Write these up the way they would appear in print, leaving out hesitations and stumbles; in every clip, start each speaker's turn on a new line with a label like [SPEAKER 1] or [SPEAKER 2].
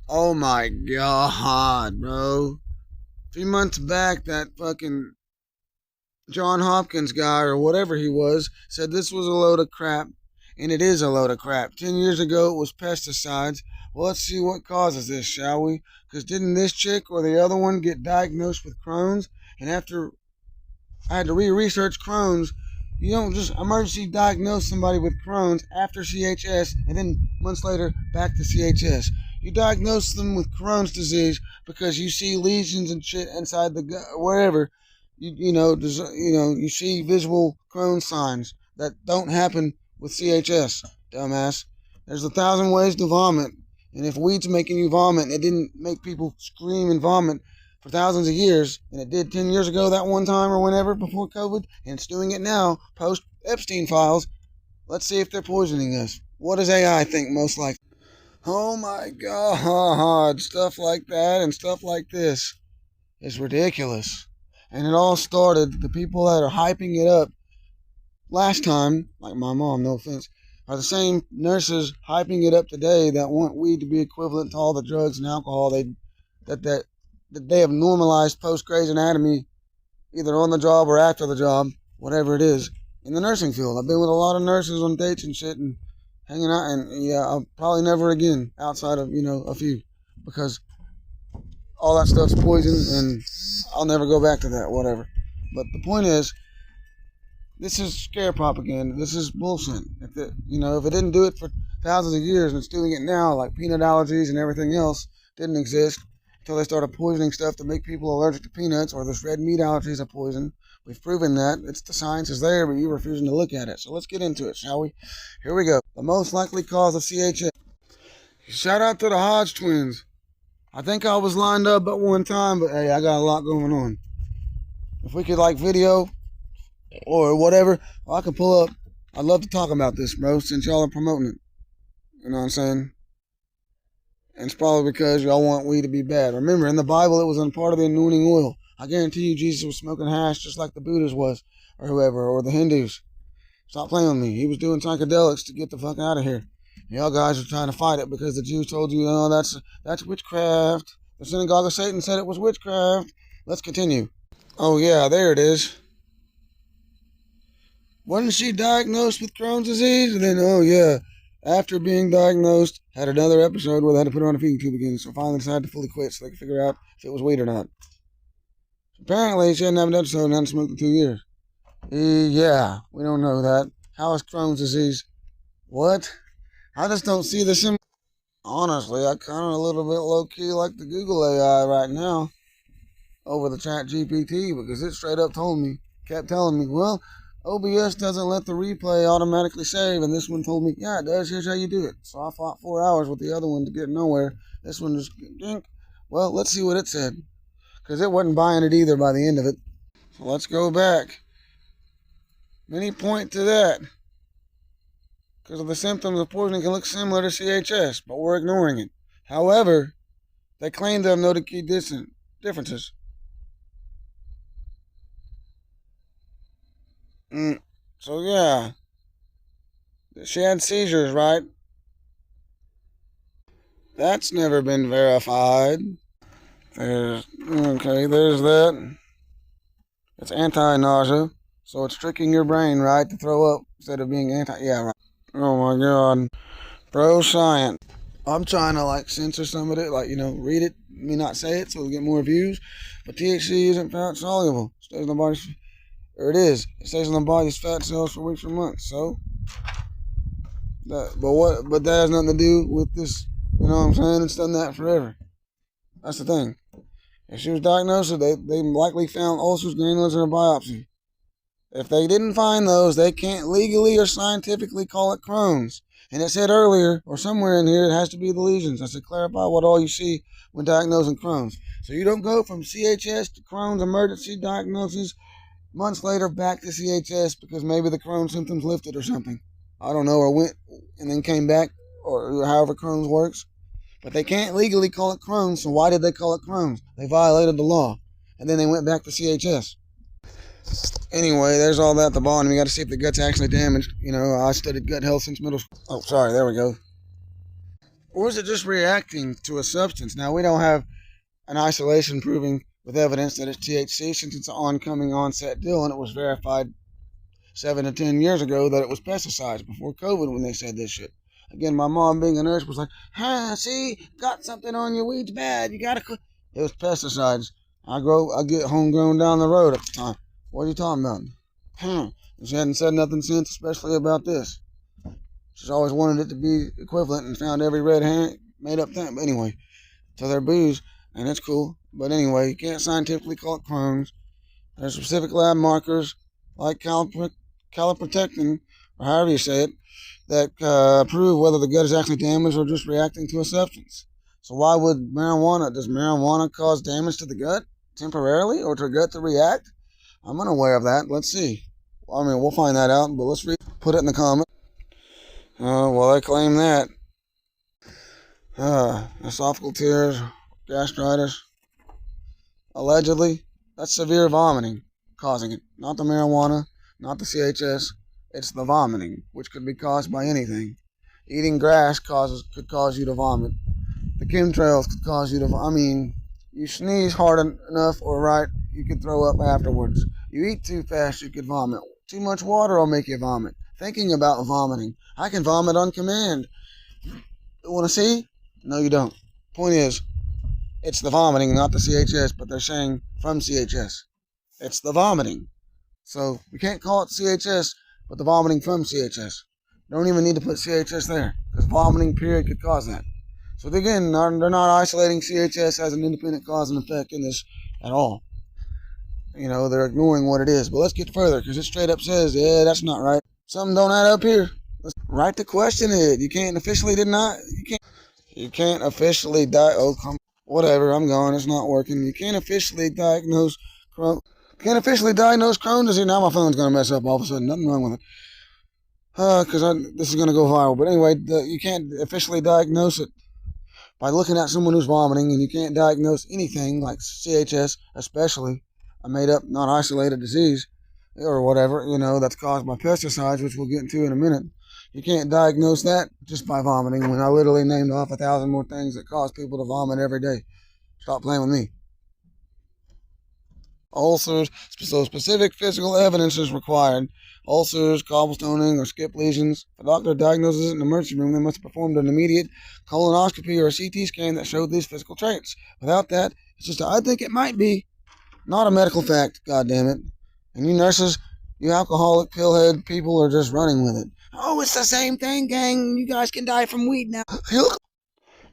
[SPEAKER 1] Oh my god, bro. A few months back, that fucking John Hopkins guy or whatever he was said this was a load of crap, and it is a load of crap. 10 years ago, it was pesticides. Well, let's see what causes this, shall we? Because didn't this chick or the other one get diagnosed with Crohn's? And after I had to research Crohn's, you don't just emergency diagnose somebody with Crohn's after CHS and then months later back to CHS. You diagnose them with Crohn's disease because you see lesions and shit inside the gut, wherever. You see visual Crohn's signs that don't happen with CHS, dumbass. There's 1,000 ways to vomit, and if weed's making you vomit, and it didn't make people scream and vomit for thousands of years, and it did 10 years ago that one time or whenever before COVID, and it's doing it now post Epstein files. Let's see if they're poisoning us. What does AI think most likely? Oh my god, stuff like that and stuff like this is ridiculous. And it all started, the people that are hyping it up last time, like my mom, no offense, are the same nurses hyping it up today that want weed to be equivalent to all the drugs and alcohol that they have normalized post Grey's Anatomy, either on the job or after the job, whatever it is, in the nursing field. I've been with a lot of nurses on dates and shit and hanging out, and yeah, I'll probably never again outside of, a few, because all that stuff's poison and I'll never go back to that, whatever. But the point is, this is scare propaganda. This is bullshit. If it didn't do it for thousands of years and it's doing it now, like peanut allergies and everything else didn't exist until they started poisoning stuff to make people allergic to peanuts, or this red meat allergy is a poison. We've proven that. The science is there, but you're refusing to look at it. So let's get into it, shall we? Here we go. The most likely cause of CHS. Shout out to the Hodge twins. I think I was lined up at one time, but hey, I got a lot going on. If we could video or whatever, I can pull up. I'd love to talk about this, bro, since y'all are promoting it. You know what I'm saying? And it's probably because y'all want weed to be bad. Remember, in the Bible, it was a part of the anointing oil. I guarantee you Jesus was smoking hash just like the Buddhas was, or whoever, or the Hindus. Stop playing with me. He was doing psychedelics to get the fuck out of here. Y'all guys are trying to fight it because the Jews told you, that's witchcraft. The synagogue of Satan said it was witchcraft. Let's continue. Oh yeah, there it is. Wasn't she diagnosed with Crohn's disease? And then, oh yeah, after being diagnosed, had another episode where they had to put her on a feeding tube again, so finally decided to fully quit so they could figure out if it was weed or not. Apparently, she hadn't had an episode and hadn't smoked in 2 years. Yeah, we don't know that. How is Crohn's disease? What? I just don't see the sim. Honestly, I kind of a little bit low-key like the Google AI right now over the chat GPT, because it straight up kept telling me, well, OBS doesn't let the replay automatically save, and this one told me, yeah, it does, here's how you do it. So I fought 4 hours with the other one to get nowhere. This one just, dink. Well, let's see what it said, because it wasn't buying it either by the end of it. So let's go back. Many point to that, because of the symptoms of poisoning can look similar to CHS, but we're ignoring it. However, they claim to have noted key differences. So yeah, she had seizures, right? That's never been verified. There's that. It's anti-nausea, so it's tricking your brain, right, to throw up instead of being yeah, right. Oh my god. Pro science. I'm trying to censor some of it, read it, not say it so we get more views. But THC isn't fat soluble. It stays in the body's, or it is. It stays in the body's fat cells for weeks or months. So but that has nothing to do with this. You know what I'm saying? It's done that forever. That's the thing. If she was diagnosed, they likely found ulcers, granules in her biopsy. If they didn't find those, they can't legally or scientifically call it Crohn's. And it said earlier, or somewhere in here, it has to be the lesions. I said, clarify what all you see when diagnosing Crohn's. So you don't go from CHS to Crohn's emergency diagnosis, months later back to CHS because maybe the Crohn's symptoms lifted or something. I don't know, or went and then came back, or however Crohn's works. But they can't legally call it Crohn's, so why did they call it Crohn's? They violated the law. And then they went back to CHS. Anyway, there's all that at the bottom. We got to see if the gut's actually damaged. I studied gut health since middle school. Oh, sorry, there we go. Or is it just reacting to a substance? Now, we don't have an isolation proving with evidence that it's THC since it's an oncoming onset deal, and it was verified 7 to 10 years ago that it was pesticides before COVID when they said this shit. Again, my mom being a nurse was like, see, got something on your weeds bad. You gotta quit. It was pesticides. I get homegrown down the road at the time. What are you talking about? She hadn't said nothing since, especially about this. She's always wanted it to be equivalent and found every red herring made up thing. But anyway, so they're booze, and it's cool. But anyway, you can't scientifically call it Crohn's. There's specific lab markers like caloprotectin, or however you say it, that prove whether the gut is actually damaged or just reacting to a substance. So why would does marijuana cause damage to the gut temporarily or to the gut to react? I'm unaware of that. Let's see. I mean, we'll find that out, but let's put it in the comments. Well, I claim that. Esophageal tears, gastritis. Allegedly, that's severe vomiting causing it. Not the marijuana, not the CHS. It's the vomiting, which could be caused by anything. Eating grass could cause you to vomit. The chemtrails could cause you to you sneeze hard enough or right, you could throw up afterwards. You eat too fast, you could vomit. Too much water will make you vomit. Thinking about vomiting. I can vomit on command. Want to see? No, you don't. Point is, it's the vomiting, not the CHS, but they're saying from CHS. It's the vomiting. So we can't call it CHS, but the vomiting from CHS. Don't even need to put CHS there, because vomiting period could cause that. So again, they're not isolating CHS as an independent cause and effect in this at all. They're ignoring what it is. But let's get further, because it straight up says, yeah, that's not right. Something don't add up here. Let's write to question it. You can't officially deny. You can't officially whatever. I'm gone. It's not working. You can't officially diagnose Crohn. Can't officially diagnose Crohn disease. Now my phone's gonna mess up all of a sudden. Nothing wrong with it. Because this is gonna go viral. But anyway, you can't officially diagnose it by looking at someone who's vomiting, and you can't diagnose anything like CHS, especially a made-up, not isolated disease or whatever, that's caused by pesticides, which we'll get into in a minute. You can't diagnose that just by vomiting when I literally named off 1,000 more things that cause people to vomit every day. Stop playing with me. Ulcers, so specific physical evidence is required. Ulcers, cobblestoning, or skip lesions. If a doctor diagnoses it in the emergency room, they must have performed an immediate colonoscopy or a CT scan that showed these physical traits. Without that, it's just I think it might be. Not a medical fact, goddammit. And you nurses, you alcoholic pillhead people are just running with it. Oh, it's the same thing, gang. You guys can die from weed now.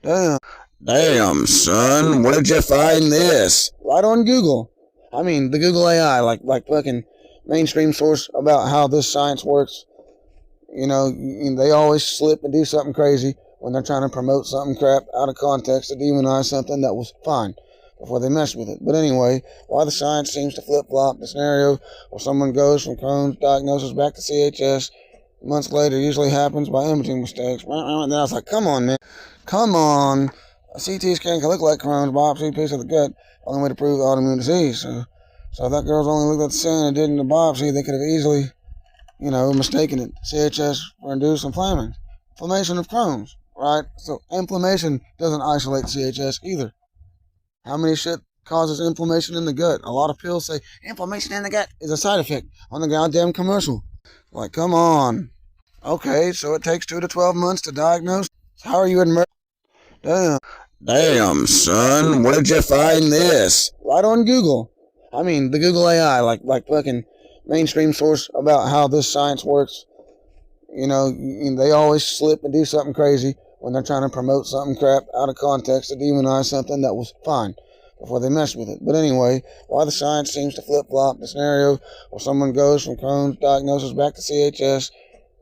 [SPEAKER 1] Damn, son, where did you find this? Right on Google. The Google AI, like fucking mainstream source about how this science works. They always slip and do something crazy when they're trying to promote something crap out of context to demonize something that was fine before they mess with it. But anyway, why the science seems to flip-flop the scenario where someone goes from Crohn's diagnosis back to CHS months later usually happens by imaging mistakes. And I was like, come on, man. Come on. A CT scan can look like Crohn's, biopsy piece of the gut, only way to prove autoimmune disease. So if that girl's only looked at the scan and didn't the biopsy, they could have easily, mistaken it. CHS for induced inflammation of Crohn's, right? So inflammation doesn't isolate CHS either. How many shit causes inflammation in the gut? A lot of pills say inflammation in the gut is a side effect on the goddamn commercial. Like, come on. Okay, so it takes 2 to 12 months to diagnose. How are you in Damn, son, where did you find this? Right on Google. The Google AI, like fucking mainstream source about how this science works. They always slip and do something crazy when they're trying to promote something crap out of context to demonize something that was fine before they mess with it. But anyway, why the science seems to flip-flop the scenario where someone goes from Crohn's diagnosis back to CHS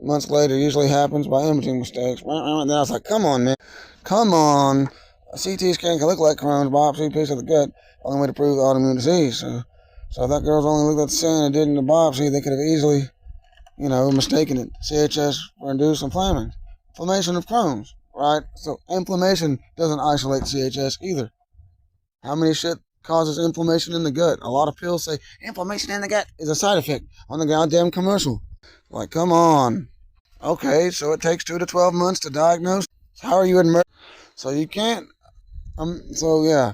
[SPEAKER 1] months later usually happens by imaging mistakes. And I was like, come on, man. Come on. A CT scan can look like Crohn's, biopsy piece of the gut, only way to prove autoimmune disease. So if that girl's only looked at the scan and didn't the biopsy, they could have easily, mistaken it. CHS for induced inflammation of Crohn's, right? So inflammation doesn't isolate CHS either. How many shit causes inflammation in the gut? A lot of pills say inflammation in the gut is a side effect on the goddamn commercial. Like, come on. Okay, so it takes 2 to 12 months to diagnose. How are you in? So you can't. So yeah,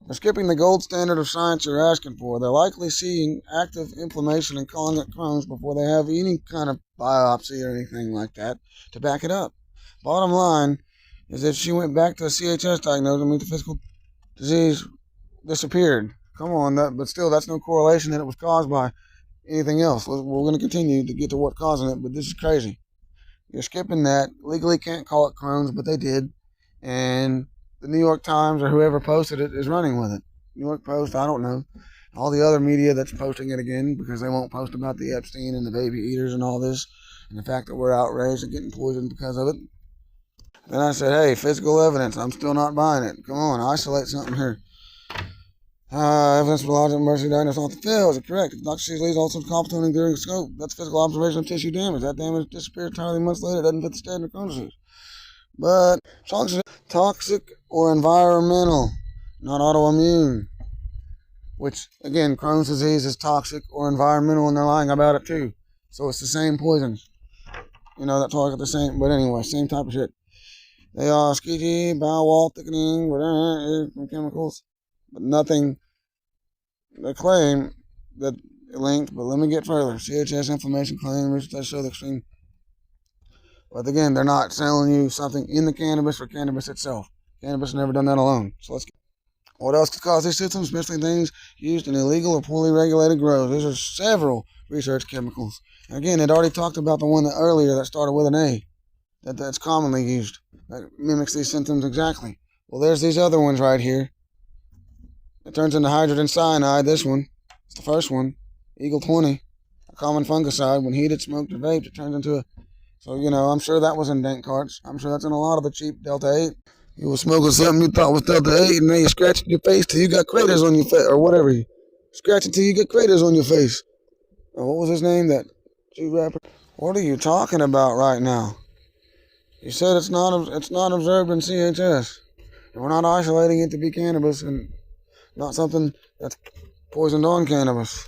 [SPEAKER 1] they're skipping the gold standard of science you're asking for. They're likely seeing active inflammation and calling it Crohn's before they have any kind of biopsy or anything like that to back it up. Bottom line is if she went back to a CHS diagnosis, I mean the physical disease disappeared. Come on, but still, that's no correlation that it was caused by anything else. We're going to continue to get to what causing it, but this is crazy. You're skipping that. Legally can't call it Crohn's, but they did. And the New York Times or whoever posted it is running with it. New York Post, I don't know. All the other media that's posting it again because they won't post about the Epstein and the baby eaters and all this and the fact that we're outraged and getting poisoned because of it. Then I said, hey, physical evidence. I'm still not buying it. Come on, isolate something here. Evidence for logic mercy diagnosis off the field. Is it correct? If Dr. C's leads also competent during scope, that's physical observation of tissue damage. That damage disappears entirely months later. It doesn't fit the standard of Crohn disease. But toxic or environmental, not autoimmune. Which, again, Crohn's disease is toxic or environmental, and they're lying about it too. So it's the same poison. You know, that's all the same. But anyway, same type of shit. They are skeety, bowel wall thickening, whatever, chemicals. But nothing. They claim that it linked, but let me get further. CHS inflammation claim, research show the extreme. But again, they're not selling you something in the cannabis or cannabis itself. Cannabis has never done that alone. So let's get. What else could cause these symptoms, especially things used in illegal or poorly regulated grows? These are several research chemicals. And again, it already talked about the one earlier that started with an A. That's commonly used. That mimics these symptoms exactly. Well, there's these other ones right here. It turns into hydrogen cyanide, this one. It's the first one. Eagle 20. A common fungicide. When heated, smoked, or vaped, it turns into a... So, you know, I'm sure that was in dank carts. I'm sure that's in a lot of the cheap Delta 8. You were smoking something you thought was Delta 8, and now you're scratching your face till you got craters on your face, or whatever. You scratch it till you get craters on your face. Oh, what was his name, that Jew rapper? What are you talking about right now? You said it's not observed in CHS. And we're not isolating it to be cannabis and not something that's poisoned on cannabis.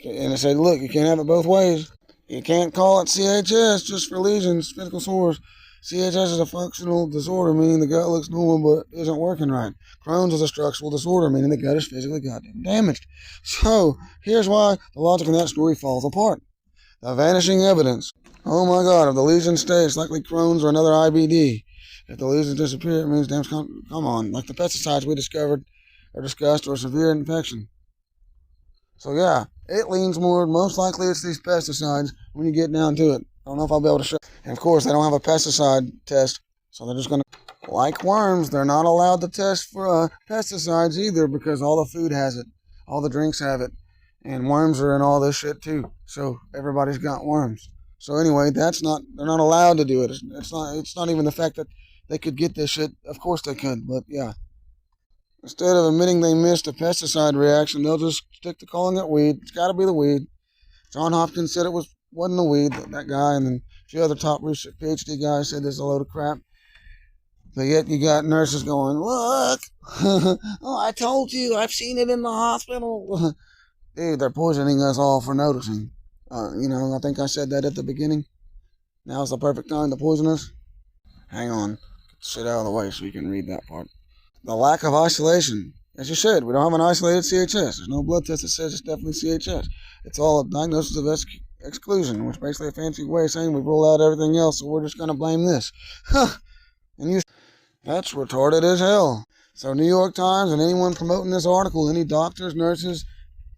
[SPEAKER 1] And it said, look, you can't have it both ways. You can't call it CHS just for lesions, physical sores. CHS is a functional disorder, meaning the gut looks normal but isn't working right. Crohn's is a structural disorder, meaning the gut is physically goddamn damaged. So, here's why the logic in that story falls apart. The vanishing evidence. Oh my God, if the lesions stay, it's likely Crohn's or another IBD. If the lesions disappear, it means damn, come on, like the pesticides we discovered or discussed or severe infection. So yeah, it leans more, most likely it's these pesticides when you get down to it. I don't know if I'll be able to show. And of course, they don't have a pesticide test, so they're just going to, like worms, they're not allowed to test for pesticides either because all the food has it. All the drinks have it. And worms are in all this shit too. So everybody's got worms. So anyway, they're not allowed to do it. It's not even the fact that they could get this shit. Of course they could, but yeah. Instead of admitting they missed a pesticide reaction, they'll just stick to calling it weed. It's got to be the weed. John Hopkins said it wasn't the weed, that guy, and then a few other top research PhD guys said this is a load of crap. But yet you got nurses going, look, oh, I told you, I've seen it in the hospital. Dude, they're poisoning us all for noticing. You know, I think I said that at the beginning. Now's the perfect time to poison us. Hang on, get the shit out of the way so you can read that part. The lack of isolation. As you said, we don't have an isolated CHS. There's no blood test that says it's definitely CHS. It's all a diagnosis of exclusion, which is basically a fancy way of saying we rule out everything else, so we're just going to blame this. Huh. And that's retarded as hell. So New York Times and anyone promoting this article, any doctors, nurses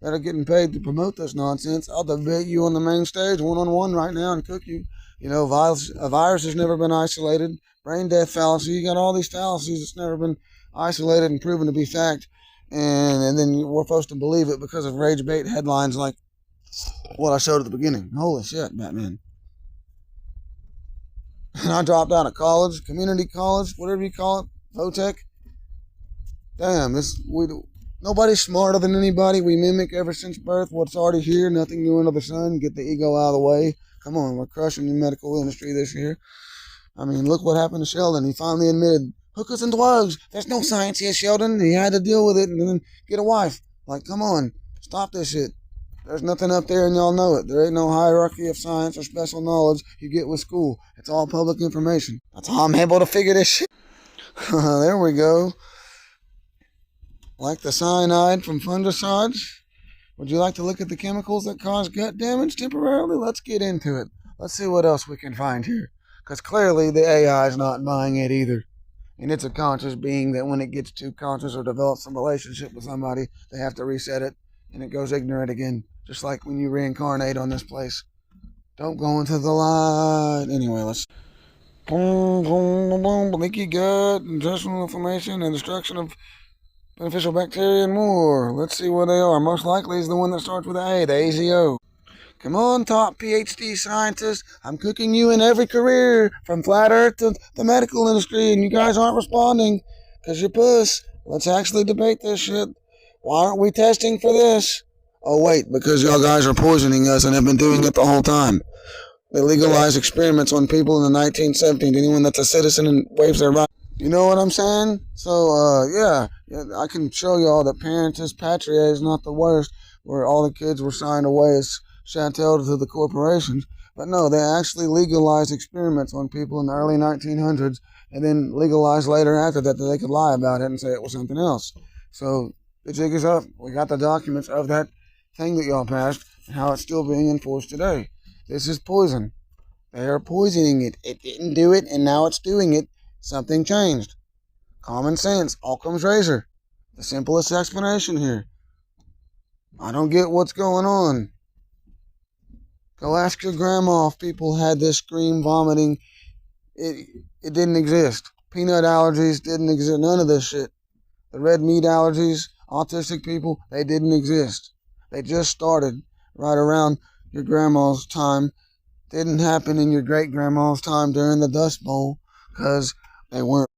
[SPEAKER 1] that are getting paid to promote this nonsense, I'll debate you on the main stage one-on-one right now and cook you. You know, a virus has never been isolated. Brain death fallacy. You got all these fallacies that's never been isolated and proven to be fact. And then we're supposed to believe it because of rage bait headlines like what I showed at the beginning. Holy shit, Batman. And I dropped out of college, community college, whatever you call it, Votech. Damn, nobody's smarter than anybody. We mimic ever since birth what's already here, nothing new under the sun. Get the ego out of the way. Come on, we're crushing the medical industry this year. I mean, look what happened to Sheldon. He finally admitted, hookers and drugs. There's no science here, Sheldon. He had to deal with it and then get a wife. Like, come on, stop this shit. There's nothing up there, and y'all know it. There ain't no hierarchy of science or special knowledge you get with school. It's all public information. That's how I'm able to figure this shit. There we go. Like the cyanide from fungicides? Would you like to look at the chemicals that cause gut damage temporarily? Let's get into it. Let's see what else we can find here. Because clearly the AI is not buying it either. And it's a conscious being that when it gets too conscious or develops some relationship with somebody, they have to reset it and it goes ignorant again. Just like when you reincarnate on this place. Don't go into the light. Anyway, let's... Boom, boom, boom, boom, leaky gut, intestinal inflammation, and destruction of beneficial bacteria and more. Let's see what they are. Most likely is the one that starts with A, the AZO. Come on, top PhD scientists. I'm cooking you in every career, from flat earth to the medical industry, and you guys aren't responding because you're puss. Let's actually debate this shit. Why aren't we testing for this? Oh, wait, because y'all guys are poisoning us and have been doing it the whole time. They legalized experiments on people in the 1970s. Anyone that's a citizen and waves their right. You know what I'm saying? So, yeah, I can show y'all that Parentis Patriae is not the worst, where all the kids were signed away as chattel to the corporations. But no, they actually legalized experiments on people in the early 1900s and then legalized later after that they could lie about it and say it was something else. So the jig is up. We got the documents of that thing that y'all passed and how it's still being enforced today. This is poison. They are poisoning it. It didn't do it, and now it's doing it. Something changed. Common sense. Occam's razor. The simplest explanation here. I don't get what's going on. Go ask your grandma if people had this scream vomiting. It didn't exist. Peanut allergies didn't exist. None of this shit. The red meat allergies, autistic people, they didn't exist. They just started right around your grandma's time. Didn't happen in your great grandma's time during the Dust Bowl because they weren't